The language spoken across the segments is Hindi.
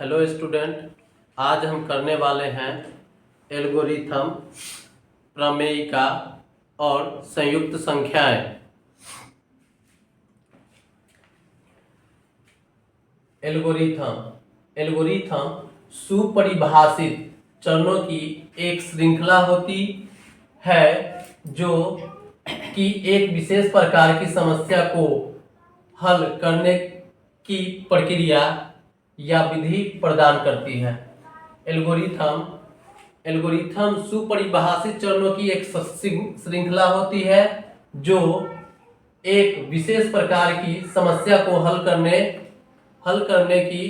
हेलो स्टूडेंट, आज हम करने वाले हैं एल्गोरिथम, प्रमेयिका और संयुक्त संख्याएं। एल्गोरिथम सुपरिभाषित चरणों की एक श्रृंखला होती है जो कि एक विशेष प्रकार की समस्या को हल करने की प्रक्रिया या विधि प्रदान करती है। एल्गोरिथम सुपरिभाषित चरणों की एक श्रृंखला होती है जो एक विशेष प्रकार की समस्या को हल करने की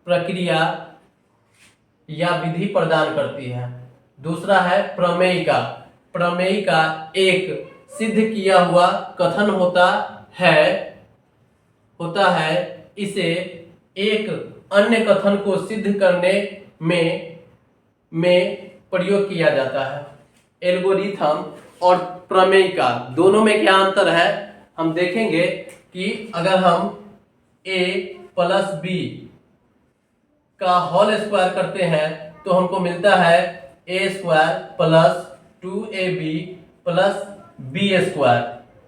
प्रक्रिया या विधि प्रदान करती है। दूसरा है प्रमेयिका। प्रमेयिका एक सिद्ध किया हुआ कथन होता है। इसे एक अन्य कथन को सिद्ध करने में प्रयोग किया जाता है। एल्गोरिथम और प्रमेयिका दोनों में क्या अंतर है, हम देखेंगे कि अगर हम a प्लस बी का होल स्क्वायर करते हैं तो हमको मिलता है a square plus 2ab plus b square.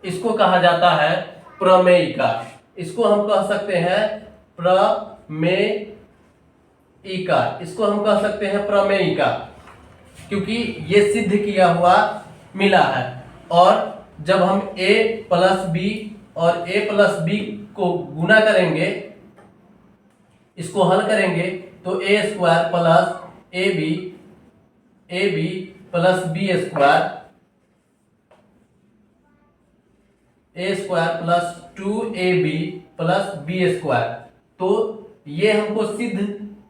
इसको कहा जाता है प्रमेयिका। इसको हम कह सकते हैं प्रमेयिका, क्योंकि ये सिद्ध किया हुआ मिला है। और जब हम a प्लस बी और a प्लस बी को गुना करेंगे, इसको हल करेंगे तो a square plus a b plus b square, a square plus 2ab plus b square. तो ये हमको सिद्ध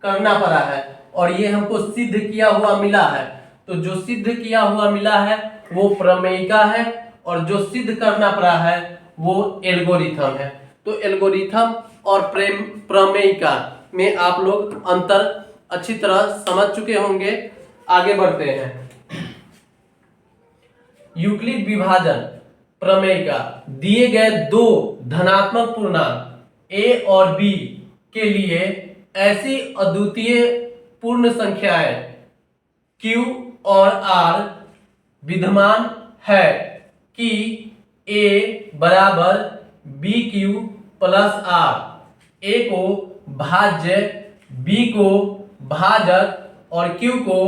करना पड़ा है और ये हमको सिद्ध किया हुआ मिला है। तो जो सिद्ध किया हुआ मिला है वो प्रमेयिका है और जो सिद्ध करना पड़ा है वो एल्गोरिथम है। तो एल्गोरिथम और प्रमेयिका में आप लोग अंतर अच्छी तरह समझ चुके होंगे। आगे बढ़ते हैं। यूक्लिड विभाजन प्रमेयिका दिए गए दो धनात्मक पूर्णांक a और b के लिए ऐसी अद्वितीय पूर्ण संख्याएं q और r विद्यमान है कि a बराबर bq प्लस r, a को भाज्य, b को भाजक और q को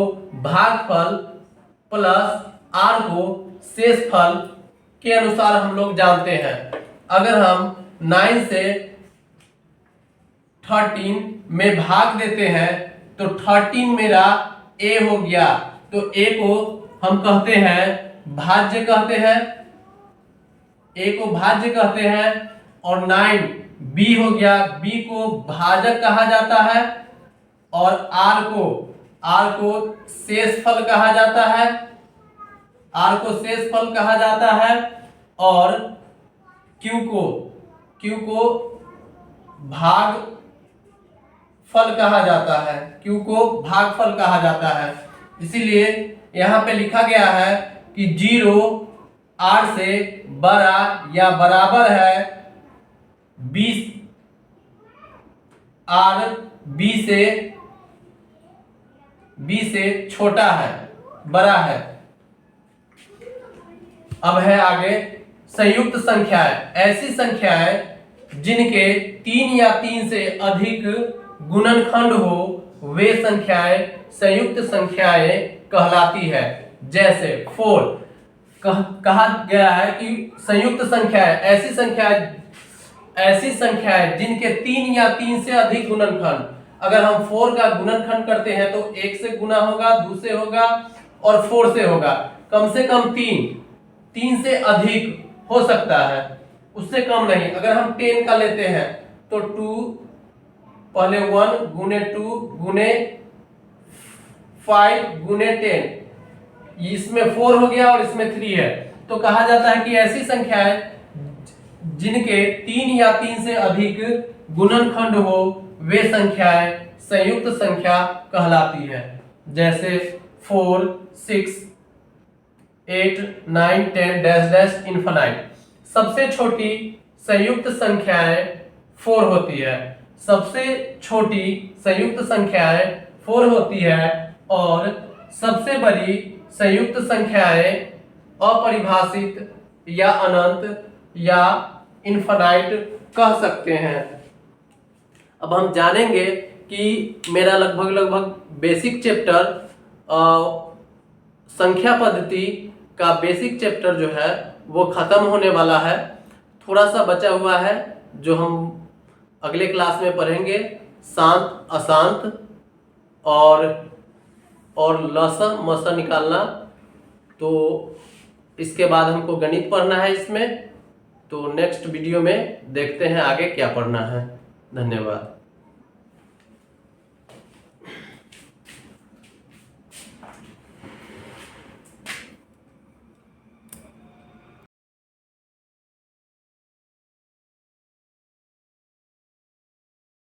भागफल प्लस r को शेषफल के अनुसार हम लोग जानते हैं। अगर हम 9 से 13 में भाग देते हैं तो 13 मेरा a हो गया, तो a को हम कहते हैं भाज्य कहते हैं, a को भाज्य कहते हैं। और 9 b हो गया, b को भाजक कहा जाता है और r को शेषफल कहा जाता है, और q को भागफल कहा जाता है। इसीलिए यहाँ पे लिखा गया है कि 0 r से बड़ा या बराबर है 20 r b से छोटा है, बड़ा है। अब है आगे संयुक्त संख्याएं। ऐसी संख्याएं जिनके 3 या 3 से अधिक गुणनखंड हो वे संख्याएं संयुक्त संख्याएं कहलाती है। जैसे 4 कहा गया है कि संयुक्त संख्याएं ऐसी संख्याएं जिनके 3 या 3 से अधिक गुणनखंड। अगर हम 4 का गुणनखंड करते हैं तो 1 से गुना होगा, 2 से होगा और 4 से होगा। कम से कम 3 से अधिक हो सकता है, उससे कम नहीं। अगर हम 10 का लेते हैं तो 2 पहले 1 गुने 2 गुने 5 गुने 10, इसमें 4 हो गया और इसमें 3 है। तो कहा जाता है कि ऐसी संख्याएं जिनके 3 या 3 से अधिक गुणनखंड हो वे संख्याएं संयुक्त संख्या कहलाती है। जैसे 4 6 8 9 10 डैश डैश इनफाइनाइट। सबसे छोटी संयुक्त संख्याएं 4 होती है। सबसे छोटी संयुक्त संख्याएं 4 होती है और सबसे बड़ी संयुक्त संख्याएं अपरिभाषित या अनंत या इनफाइनाइट कह सकते हैं। अब हम जानेंगे कि मेरा लगभग बेसिक चैप्टर संख्या पद्धति का बेसिक चैप्टर जो है वो खत्म होने वाला है। थोड़ा सा बचा हुआ है जो हम अगले क्लास में पढ़ेंगे, शांत अशांत और लसा मसा निकालना। तो इसके बाद हमको गणित पढ़ना है इसमें। तो नेक्स्ट वीडियो में देखते हैं आगे क्या पढ़ना है। धन्यवाद।